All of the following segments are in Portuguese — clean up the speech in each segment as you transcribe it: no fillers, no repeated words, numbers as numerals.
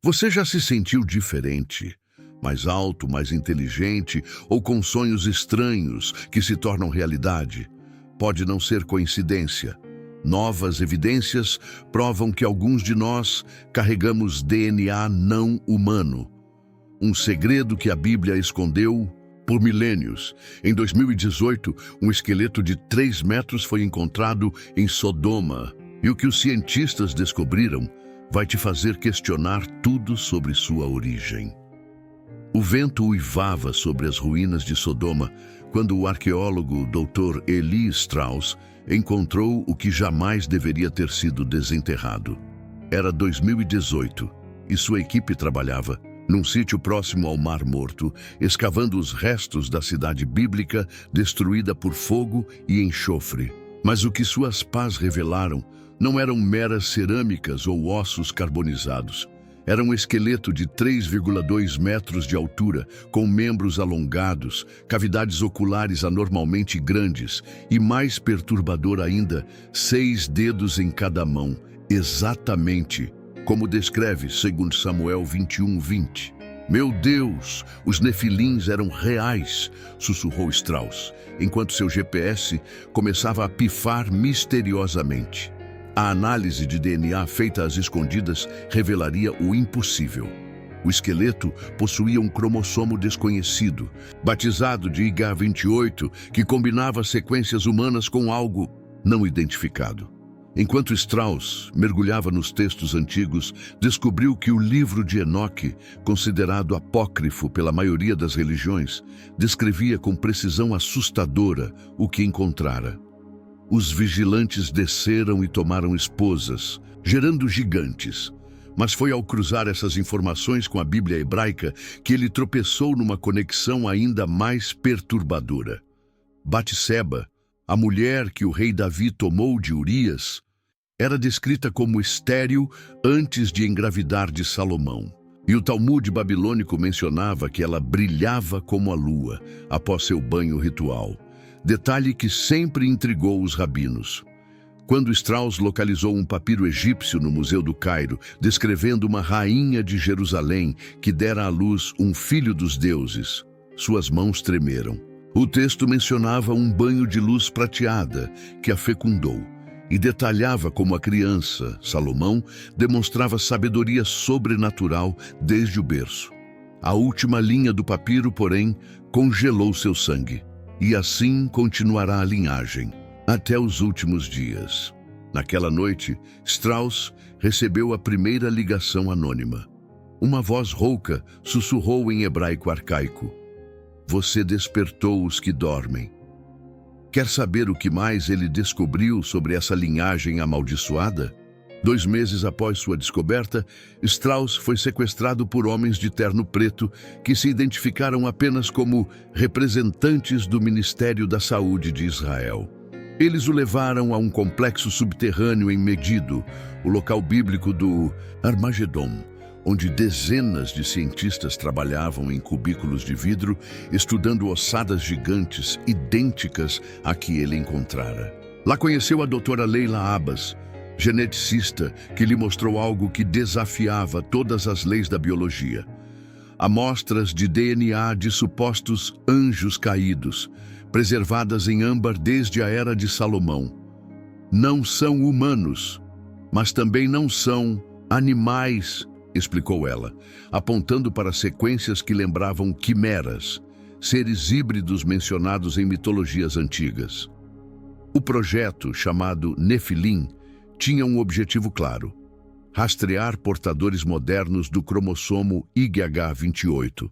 Você já se sentiu diferente? Mais alto, mais inteligente ou com sonhos estranhos que se tornam realidade? Pode não ser coincidência. Novas evidências provam que alguns de nós carregamos DNA não humano. Um segredo que a Bíblia escondeu por milênios. Em 2018, um esqueleto de 3 metros foi encontrado em Sodoma. E o que os cientistas descobriram vai te fazer questionar tudo sobre sua origem. O vento uivava sobre as ruínas de Sodoma quando o arqueólogo Dr. Eli Strauss encontrou o que jamais deveria ter sido desenterrado. Era 2018 e sua equipe trabalhava num sítio próximo ao Mar Morto, escavando os restos da cidade bíblica destruída por fogo e enxofre. Mas o que suas pás revelaram não eram meras cerâmicas ou ossos carbonizados. Era um esqueleto de 3,2 metros de altura, com membros alongados, cavidades oculares anormalmente grandes e, mais perturbador ainda, 6 dedos em cada mão, exatamente como descreve 2 Samuel 21:20. Meu Deus, os nefilins eram reais, sussurrou Strauss, enquanto seu GPS começava a pifar misteriosamente. A análise de DNA feita às escondidas revelaria o impossível. O esqueleto possuía um cromossomo desconhecido, batizado de IGA28, que combinava sequências humanas com algo não identificado. Enquanto Strauss mergulhava nos textos antigos, descobriu que o livro de Enoque, considerado apócrifo pela maioria das religiões, descrevia com precisão assustadora o que encontrara. Os vigilantes desceram e tomaram esposas, gerando gigantes. Mas foi ao cruzar essas informações com a Bíblia hebraica que ele tropeçou numa conexão ainda mais perturbadora. Batseba, a mulher que o rei Davi tomou de Urias, era descrita como estéril antes de engravidar de Salomão. E o Talmud babilônico mencionava que ela brilhava como a lua após seu banho ritual. Detalhe que sempre intrigou os rabinos. Quando Strauss localizou um papiro egípcio no Museu do Cairo, descrevendo uma rainha de Jerusalém que dera à luz um filho dos deuses, suas mãos tremeram. O texto mencionava um banho de luz prateada que a fecundou e detalhava como a criança, Salomão, demonstrava sabedoria sobrenatural desde o berço. A última linha do papiro, porém, congelou seu sangue. E assim continuará a linhagem, até os últimos dias. Naquela noite, Strauss recebeu a primeira ligação anônima. Uma voz rouca sussurrou em hebraico arcaico: "Você despertou os que dormem." Quer saber o que mais ele descobriu sobre essa linhagem amaldiçoada? 2 meses após sua descoberta, Strauss foi sequestrado por homens de terno preto que se identificaram apenas como representantes do Ministério da Saúde de Israel. Eles o levaram a um complexo subterrâneo em Megido, o local bíblico do Armagedon, onde dezenas de cientistas trabalhavam em cubículos de vidro, estudando ossadas gigantes idênticas à que ele encontrara. Lá conheceu a doutora Leila Abbas, geneticista que lhe mostrou algo que desafiava todas as leis da biologia. Amostras de DNA de supostos anjos caídos, preservadas em âmbar desde a era de Salomão. Não são humanos, mas também não são animais, explicou ela, apontando para sequências que lembravam quimeras, seres híbridos mencionados em mitologias antigas. O projeto, chamado Nefilim, tinha um objetivo claro: rastrear portadores modernos do cromossomo IGH28.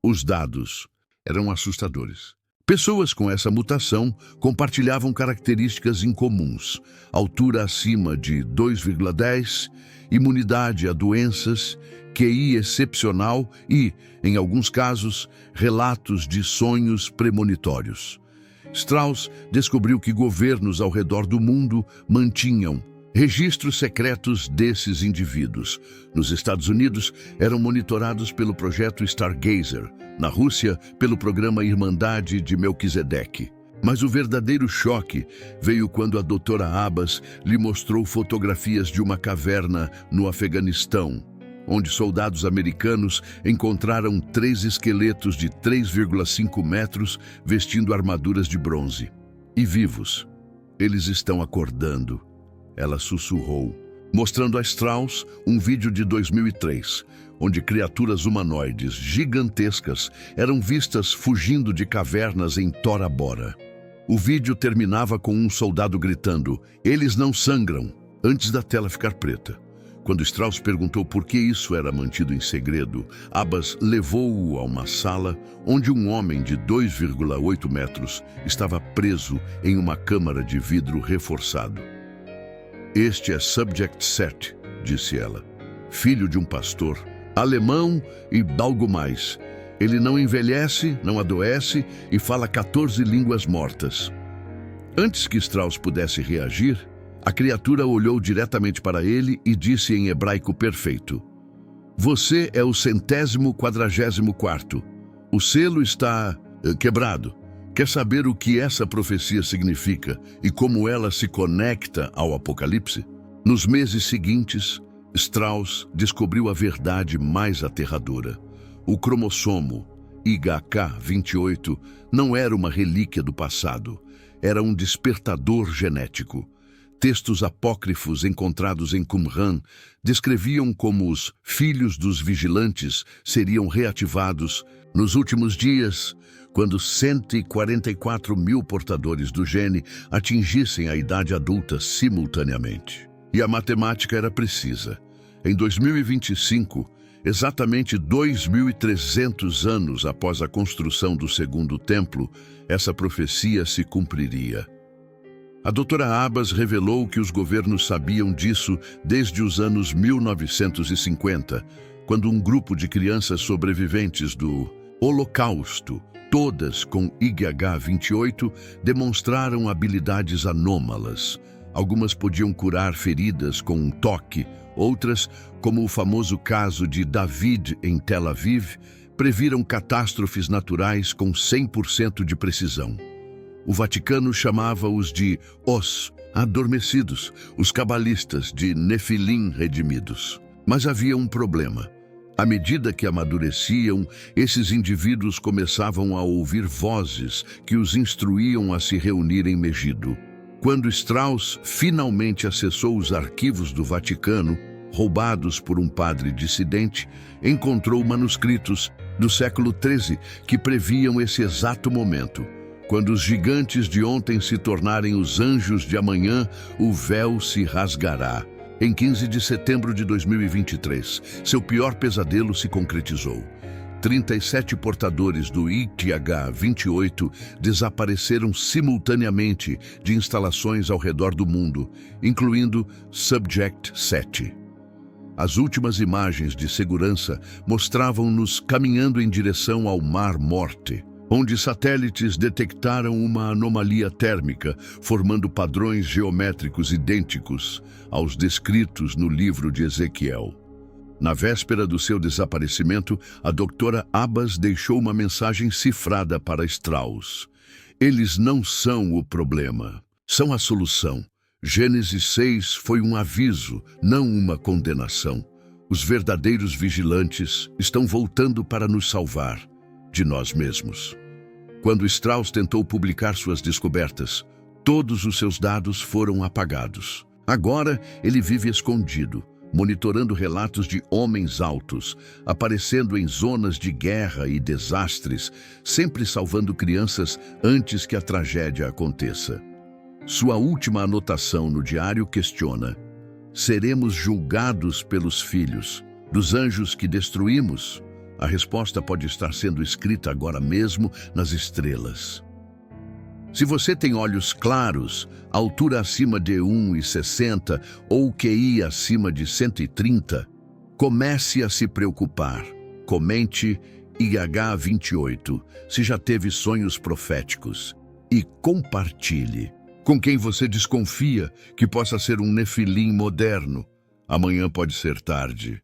Os dados eram assustadores. Pessoas com essa mutação compartilhavam características incomuns: altura acima de 2,10, imunidade a doenças, QI excepcional e, em alguns casos, relatos de sonhos premonitórios. Strauss descobriu que governos ao redor do mundo mantinham registros secretos desses indivíduos. Nos Estados Unidos, eram monitorados pelo projeto Stargazer, na Rússia, pelo programa Irmandade de Melquisedeque. Mas o verdadeiro choque veio quando a doutora Abbas lhe mostrou fotografias de uma caverna no Afeganistão, onde soldados americanos encontraram 3 esqueletos de 3,5 metros vestindo armaduras de bronze. E vivos. Eles estão acordando, ela sussurrou, mostrando a Strauss um vídeo de 2003, onde criaturas humanoides gigantescas eram vistas fugindo de cavernas em Tora Bora. O vídeo terminava com um soldado gritando, "Eles não sangram", antes da tela ficar preta. Quando Strauss perguntou por que isso era mantido em segredo, Abbas levou-o a uma sala onde um homem de 2,8 metros estava preso em uma câmara de vidro reforçado. "Este é Subject 7", disse ela, "filho de um pastor, alemão e algo mais. Ele não envelhece, não adoece e fala 14 línguas mortas." Antes que Strauss pudesse reagir, a criatura olhou diretamente para ele e disse em hebraico perfeito, "Você é o 144º. O selo está quebrado. Quer saber o que essa profecia significa e como ela se conecta ao Apocalipse?" Nos meses seguintes, Strauss descobriu a verdade mais aterradora. O cromossomo YH28 não era uma relíquia do passado, era um despertador genético. Textos apócrifos encontrados em Qumran descreviam como os filhos dos vigilantes seriam reativados nos últimos dias, quando 144 mil portadores do gene atingissem a idade adulta simultaneamente. E a matemática era precisa. Em 2025, exatamente 2.300 anos após a construção do segundo templo, essa profecia se cumpriria. A doutora Abbas revelou que os governos sabiam disso desde os anos 1950, quando um grupo de crianças sobreviventes do Holocausto, todas com YH28, demonstraram habilidades anômalas. Algumas podiam curar feridas com um toque, outras, como o famoso caso de David em Tel Aviv, previram catástrofes naturais com 100% de precisão. O Vaticano chamava-os de os adormecidos, os cabalistas de Nefilim redimidos. Mas havia um problema. À medida que amadureciam, esses indivíduos começavam a ouvir vozes que os instruíam a se reunir em Megido. Quando Strauss finalmente acessou os arquivos do Vaticano, roubados por um padre dissidente, encontrou manuscritos do século XIII que previam esse exato momento. Quando os gigantes de ontem se tornarem os anjos de amanhã, o véu se rasgará. Em 15 de setembro de 2023, seu pior pesadelo se concretizou. 37 portadores do YH28 desapareceram simultaneamente de instalações ao redor do mundo, incluindo Subject 7. As últimas imagens de segurança mostravam-nos caminhando em direção ao Mar Morte, onde satélites detectaram uma anomalia térmica, formando padrões geométricos idênticos aos descritos no livro de Ezequiel. Na véspera do seu desaparecimento, a doutora Abbas deixou uma mensagem cifrada para Strauss. "Eles não são o problema, são a solução. Gênesis 6 foi um aviso, não uma condenação. Os verdadeiros vigilantes estão voltando para nos salvar de nós mesmos." Quando Strauss tentou publicar suas descobertas, todos os seus dados foram apagados. Agora, ele vive escondido, monitorando relatos de homens altos, aparecendo em zonas de guerra e desastres, sempre salvando crianças antes que a tragédia aconteça. Sua última anotação no diário questiona: seremos julgados pelos filhos dos anjos que destruímos? A resposta pode estar sendo escrita agora mesmo nas estrelas. Se você tem olhos claros, altura acima de 1,60 ou QI acima de 130, comece a se preocupar. Comente YH28 se já teve sonhos proféticos e compartilhe com quem você desconfia que possa ser um Nefilim moderno. Amanhã pode ser tarde.